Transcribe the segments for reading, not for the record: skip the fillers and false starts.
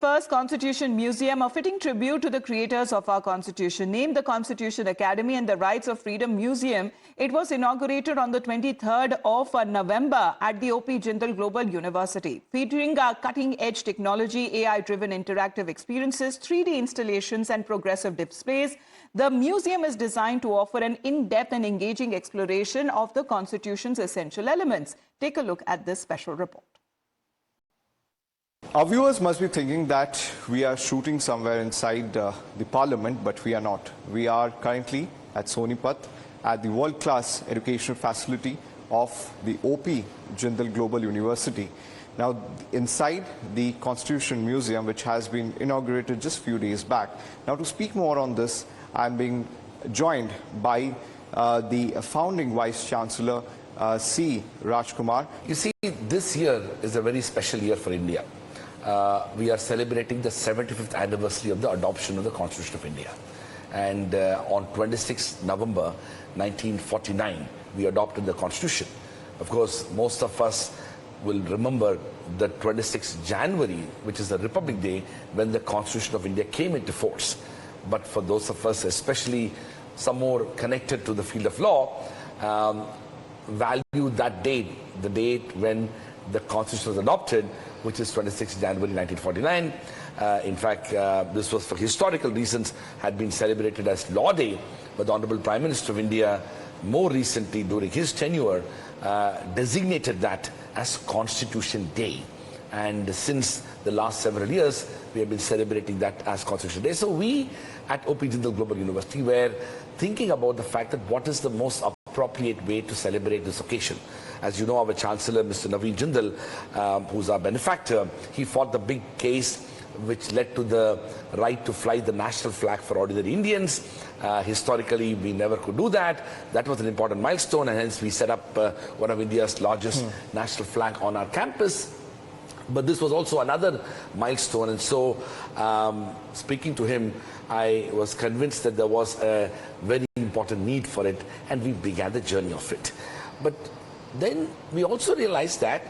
First Constitution Museum, a fitting tribute to the creators of our Constitution. Named the Constitution Academy and the Rights of Freedom Museum, it was inaugurated on the 23rd of November at the OP Jindal Global University. Featuring cutting-edge technology, AI-driven interactive experiences, 3D installations and progressive displays, the museum is designed to offer an in-depth and engaging exploration of the Constitution's essential elements. Take a look at this special report. Our viewers must be thinking that we are shooting somewhere inside the parliament, but we are not. We are currently at Sonipat at the world-class educational facility of the OP Jindal Global University. Now, inside the Constitution Museum, which has been inaugurated just a few days back. Now, to speak more on this, I'm being joined by the founding Vice-Chancellor, C. Rajkumar. You see, this year is a very special year for India. We are celebrating the 75th anniversary of the adoption of the Constitution of India. And on 26 November 1949, we adopted the Constitution. Of course, most of us will remember the 26th January, which is the Republic Day, when the Constitution of India came into force. But for those of us, especially some more connected to the field of law, value that date, the date when the Constitution was adopted, which is 26 January 1949. In fact, this was for historical reasons, had been celebrated as Law Day, but the Honorable Prime Minister of India, more recently during his tenure, designated that as Constitution Day. And since the last several years, we have been celebrating that as Constitution Day. So we at OP Jindal Global University were thinking about the fact that what is the most appropriate way to celebrate this occasion. As you know, our Chancellor, Mr. Naveen Jindal, who's our benefactor, he fought the big case which led to the right to fly the national flag for ordinary Indians. Historically, we never could do that. That was an important milestone, and hence we set up one of India's largest national flag on our campus. But this was also another milestone, and so speaking to him, I was convinced that there was a very important need for it, and we began the journey of it. But then we also realized that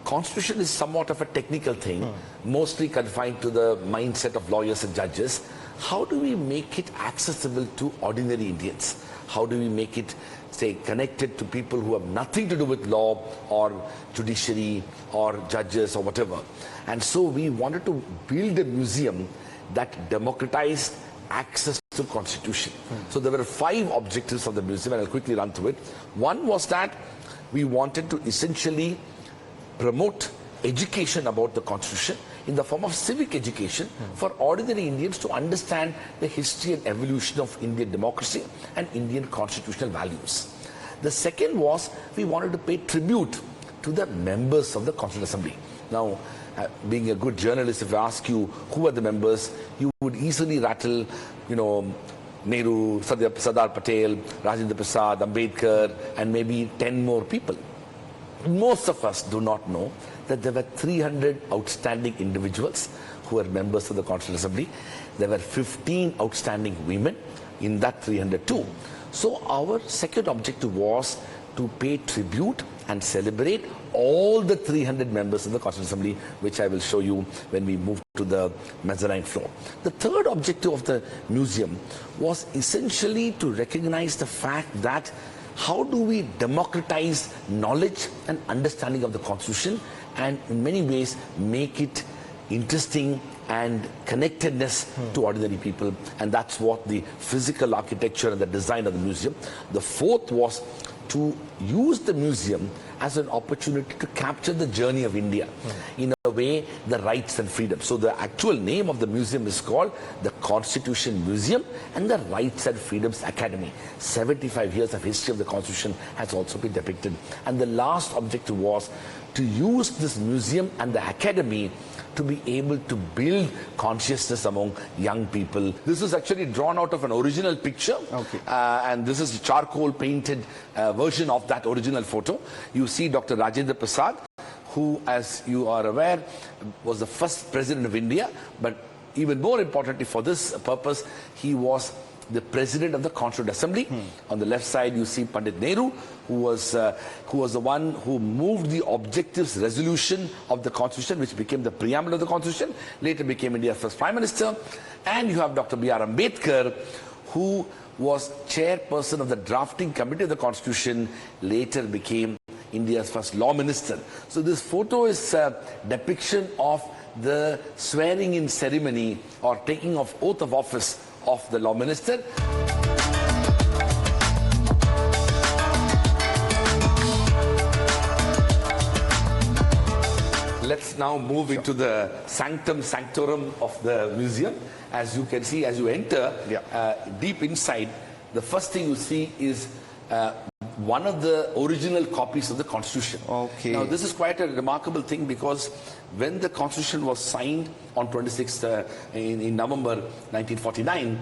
Constitution is somewhat of a technical thing, mostly confined to the mindset of lawyers and judges. How do we make it accessible to ordinary Indians? How do we make it, say, connected to people who have nothing to do with law or judiciary or judges or whatever? And so we wanted to build a museum that democratized access to Constitution. So there were 5 objectives of the museum, and I'll quickly run through it. One was that we wanted to essentially promote education about the Constitution in the form of civic education for ordinary Indians to understand the history and evolution of Indian democracy and Indian constitutional values. The second was we wanted to pay tribute to the members of the Constitutional Assembly. Now, being a good journalist, if I ask you who are the members, you would easily rattle, you know, Nehru, Sardar Patel, Rajendra Prasad, Ambedkar, and maybe 10 more people. Most of us do not know that there were 300 outstanding individuals who were members of the Constitutional Assembly. There were 15 outstanding women in that 300 too. So our second objective was to pay tribute and celebrate all the 300 members of the Constitutional Assembly, which I will show you when we move to the mezzanine floor. The third objective of the museum was essentially to recognize the fact that how do we democratize knowledge and understanding of the Constitution, and in many ways make it interesting and connectedness to ordinary people. And that's what the physical architecture and the design of the museum. The fourth was to use the museum as an opportunity to capture the journey of India in a way, the rights and freedoms. So the actual name of the museum is called the Constitution Museum and the Rights and Freedoms Academy. 75 years of history of the Constitution has also been depicted. And the last objective was to use this museum and the academy to be able to build consciousness among young people. This is actually drawn out of an original picture, and this is a charcoal painted version of that original photo. You see Dr. Rajendra Prasad, who, as you are aware, was the first president of India, but even more importantly for this purpose, he was the President of the Constituent Assembly. On the left side, you see Pandit Nehru, who was the one who moved the objectives resolution of the Constitution, which became the preamble of the Constitution, later became India's first Prime Minister. And you have Dr. B.R. Ambedkar, who was chairperson of the drafting committee of the Constitution, later became India's first law minister. So this photo is a depiction of the swearing-in ceremony or taking of oath of office of the law minister. Let's now move into the Sanctum Sanctorum of the museum. As you can see, as you enter deep inside, the first thing you see is one of the original copies of the Constitution. Okay. Now, this is quite a remarkable thing because when the Constitution was signed on 26th in November 1949,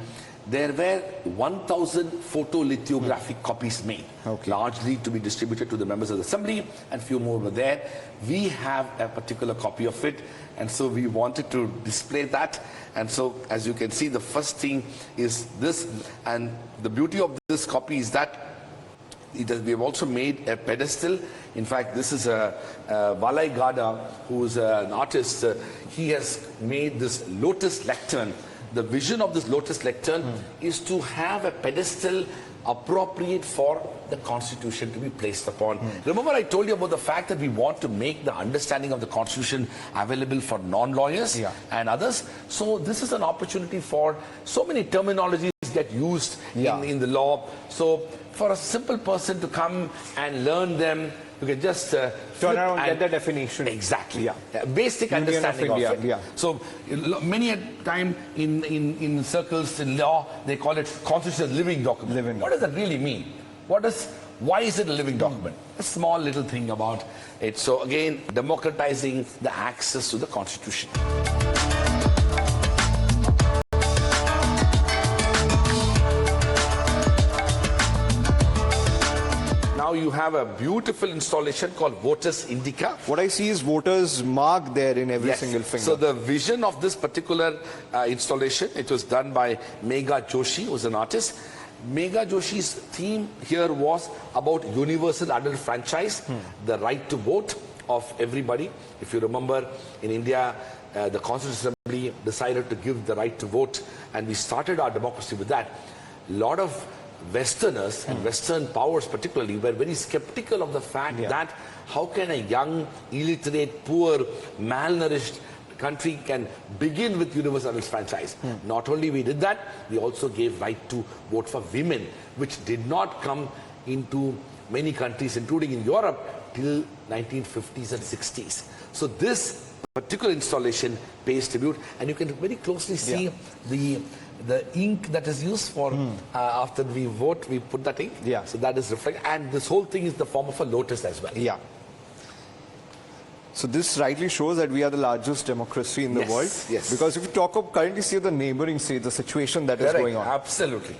there were 1,000 photolithographic copies made, largely to be distributed to the members of the Assembly, and few more were there. We have a particular copy of it, and so we wanted to display that. And so, as you can see, the first thing is this, and the beauty of this copy is that we have also made a pedestal. In fact, this is Valai Gada, who is an artist. He has made this lotus lectern. The vision of this lotus lectern is to have a pedestal appropriate for the Constitution to be placed upon. Remember, I told you about the fact that we want to make the understanding of the Constitution available for non-lawyers and others. So this is an opportunity for so many terminologies get used in the law. So for a simple person to come and learn them, you can just turn around and get the definition. Exactly. Basic understanding of India. So many a time in circles in law, they call it Constitution living document. What does that really mean? Why is it a living document? A small little thing about it. So again, democratizing the access to the Constitution. Now you have a beautiful installation called Voters Indica. What I see is voters mark there in every single finger. So the vision of this particular installation, it was done by Megha Joshi, who was an artist. Megha Joshi's theme here was about universal adult franchise, the right to vote of everybody. If you remember, in India, the Constitutional Assembly decided to give the right to vote, and we started our democracy with that. A lot of Westerners and Western powers particularly were very skeptical of the fact that how can a young, illiterate, poor, malnourished country can begin with universal franchise. Not only we did that, we also gave right to vote for women, which did not come into many countries, including in Europe, till 1950s and 60s. So this particular installation pays tribute, and you can very closely see the ink that is used for after we vote, we put that ink. So that is reflected, and this whole thing is the form of a lotus as well. So this rightly shows that we are the largest democracy in the world. Because if you talk of currently see the neighboring states, the situation that is going on. Absolutely.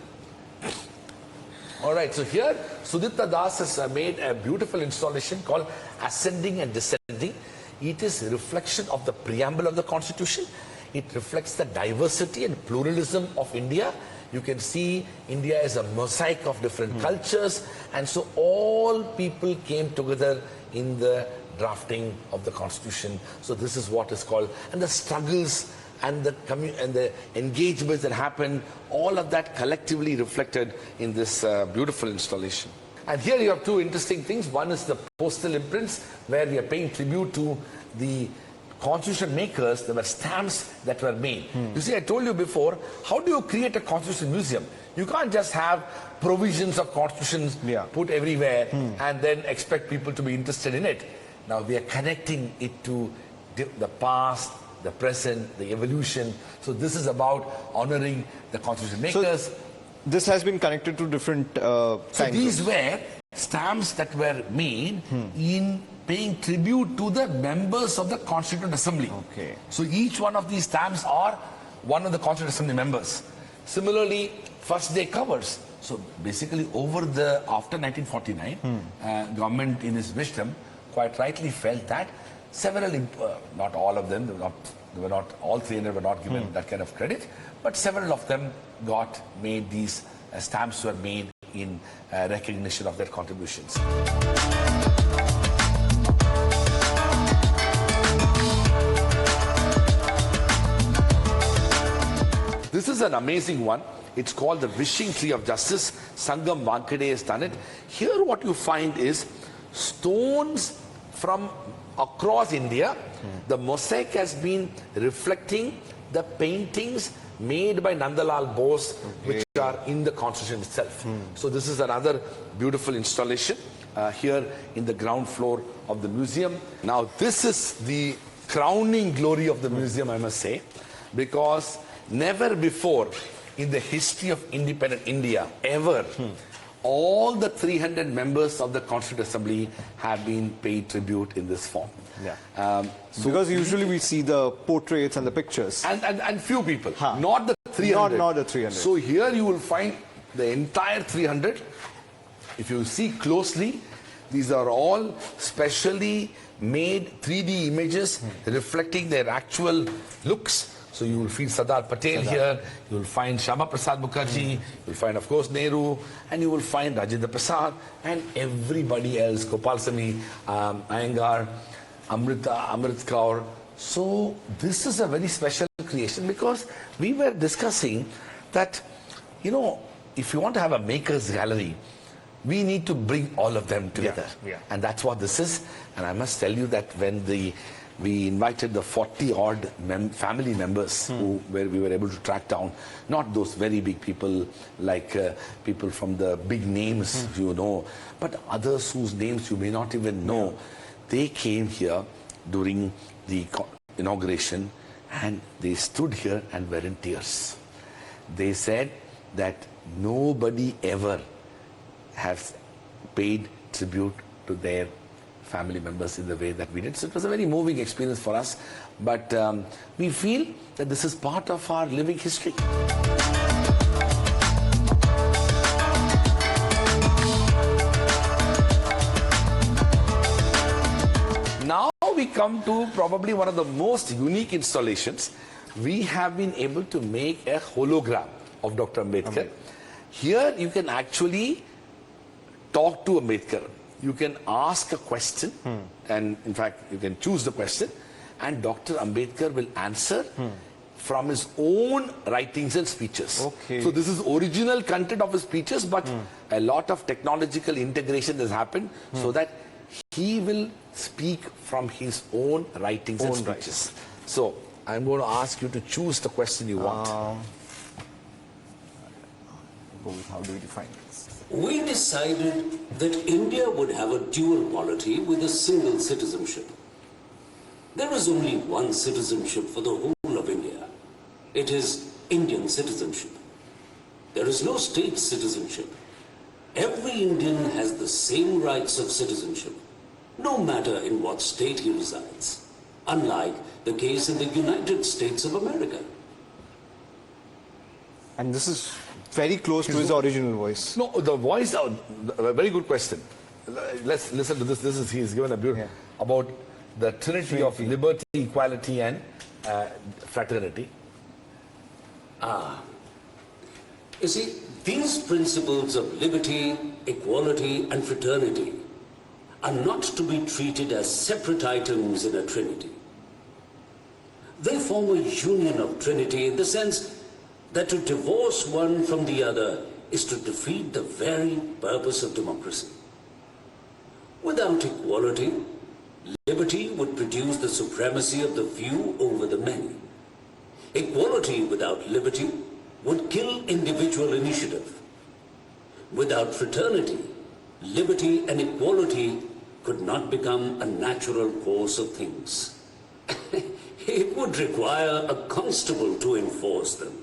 All right, so here Sudipta Das has made a beautiful installation called Ascending and Descending. It is a reflection of the preamble of the Constitution. It reflects the diversity and pluralism of India. You can see India is a mosaic of different cultures, and so all people came together in the drafting of the Constitution. So this is what is called, and the struggles and the engagements that happened, all of that collectively reflected in this beautiful installation. And here you have two interesting things. One is the postal imprints, where we are paying tribute to the Constitution makers. There were stamps that were made. You see, I told you before, how do you create a Constitution museum? You can't just have provisions of constitutions put everywhere and then expect people to be interested in it. Now we are connecting it to the past, the present, the evolution. So this is about honoring the Constitution makers. So this has been connected to different So these were stamps that were made in paying tribute to the members of the Constituent Assembly. So each one of these stamps are one of the Constituent Assembly members. Similarly, first day covers. So basically after 1949, government in its wisdom quite rightly felt that several, not all of them, not they were not, all 300 were not given that kind of credit, but several of them made these stamps were made in recognition of their contributions. This is an amazing one. It's called the Wishing Tree of Justice. Sangam Vankade has done it. Here what you find is stones from across India. The mosaic has been reflecting the paintings made by Nandalal Bose, which are in the constitution itself. So this is another beautiful installation here in the ground floor of the museum. Now this is the crowning glory of the museum, I must say, because never before in the history of independent India, ever, all the 300 members of the Constituent Assembly have been paid tribute in this form. Yeah. Because usually we see the portraits and the pictures. And few people, not the 300. Not the 300. So here you will find the entire 300. If you see closely, these are all specially made 3D images reflecting their actual looks. So you will find Sardar Patel here, you will find Shyama Prasad Mukherjee, you will find of course Nehru, and you will find Rajendra Prasad and everybody else, Gopal Sami, Iyengar, Amrit Kaur. So this is a very special creation because we were discussing that, you know, if you want to have a maker's gallery, we need to bring all of them together. And that's what this is. And I must tell you that when we invited the 40-odd family members where we were able to track down, not those very big people like people from the big names you know, but others whose names you may not even know. They came here during the inauguration and they stood here and were in tears. They said that nobody ever has paid tribute to their family members in the way that we did. So it was a very moving experience for us, but we feel that this is part of our living history. Now we come to probably one of the most unique installations. We have been able to make a hologram of Dr. Ambedkar. Here you can actually talk to Ambedkar. You can ask a question, and in fact, you can choose the question, and Dr. Ambedkar will answer from his own writings and speeches. Okay. So this is original content of his speeches, but a lot of technological integration has happened so that he will speak from his own writings and speeches. So I'm going to ask you to choose the question you want. How do we define this? We decided that India would have a dual polity with a single citizenship. There is only one citizenship for the whole of India. It is Indian citizenship. There is no state citizenship. Every Indian has the same rights of citizenship, no matter in what state he resides, unlike the case in the United States of America. And this is very close to his original voice. No, the voice, a very good question. Let's listen to this. He's given a beautiful, about the trinity of liberty, equality and fraternity. You see, these principles of liberty, equality and fraternity are not to be treated as separate items in a trinity. They form a union of trinity in the sense that to divorce one from the other is to defeat the very purpose of democracy. Without equality, liberty would produce the supremacy of the few over the many. Equality without liberty would kill individual initiative. Without fraternity, liberty and equality could not become a natural course of things. It would require a constable to enforce them.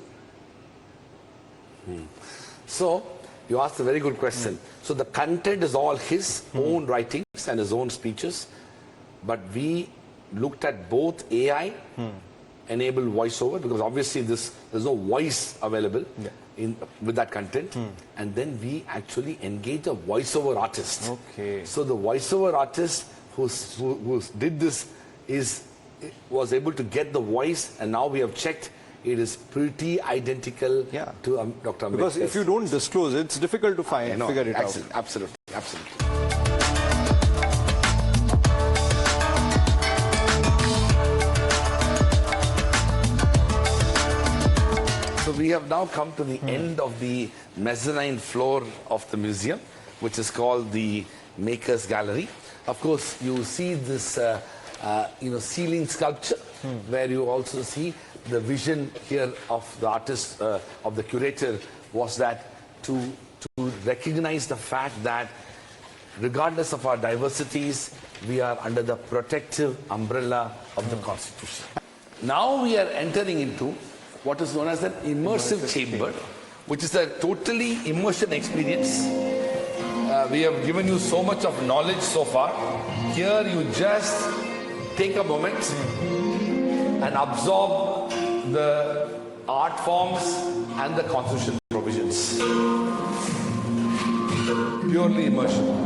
So, you asked a very good question. So, the content is all his own writings and his own speeches, but we looked at both AI enabled voiceover, because obviously there's no voice available with that content, and then we actually engage a voiceover artist. Okay. So the voiceover artist who did this is was able to get the voice, and now we have checked. It is pretty identical to Dr. Ambedkar. Because if you don't disclose it, it's difficult to figure it out. Absolutely, absolutely. So we have now come to the end of the mezzanine floor of the museum, which is called the Makers Gallery. Of course, you see this ceiling sculpture, where you also see the vision here of the artist, of the curator, was that to recognize the fact that regardless of our diversities, we are under the protective umbrella of the Constitution. Now we are entering into what is known as an immersive chamber, which is a totally immersion experience. We have given you so much of knowledge so far. Here you just take a moment and absorb the art forms and the constitution provisions. Purely immersion.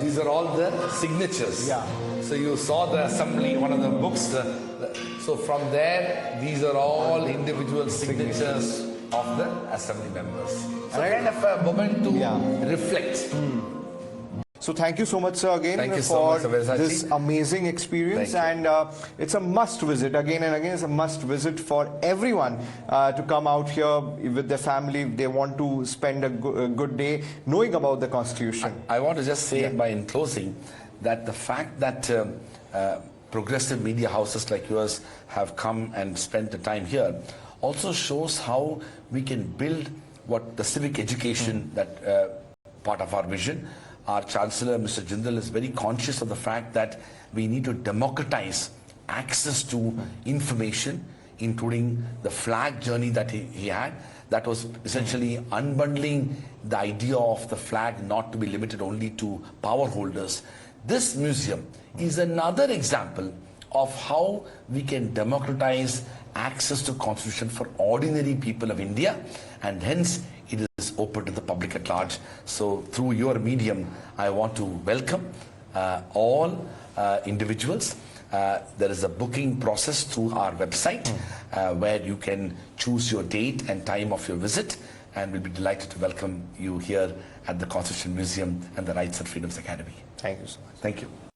These are all the signatures. Yeah. So you saw the assembly, one of the books. So from there, these are all individual signatures of the assembly members. So kind of a moment to reflect. So thank you so much, sir, again so for much, this amazing experience. And it's a must visit. Again and again, it's a must visit for everyone to come out here with their family if they want to spend a good day knowing about the Constitution. I want to just say in closing that the fact that progressive media houses like yours have come and spent the time here also shows how we can build what the civic education that part of our vision. Our Chancellor, Mr. Jindal, is very conscious of the fact that we need to democratize access to information, including the flag journey that he had. That was essentially unbundling the idea of the flag not to be limited only to power holders. This museum is another example of how we can democratize access to Constitution for ordinary people of India, and hence it is open to the public at large. So through your medium, I want to welcome all individuals. There is a booking process through our website where you can choose your date and time of your visit, and we'll be delighted to welcome you here at the Constitution Museum and the Rights and Freedoms Academy. Thank you so much. Thank you.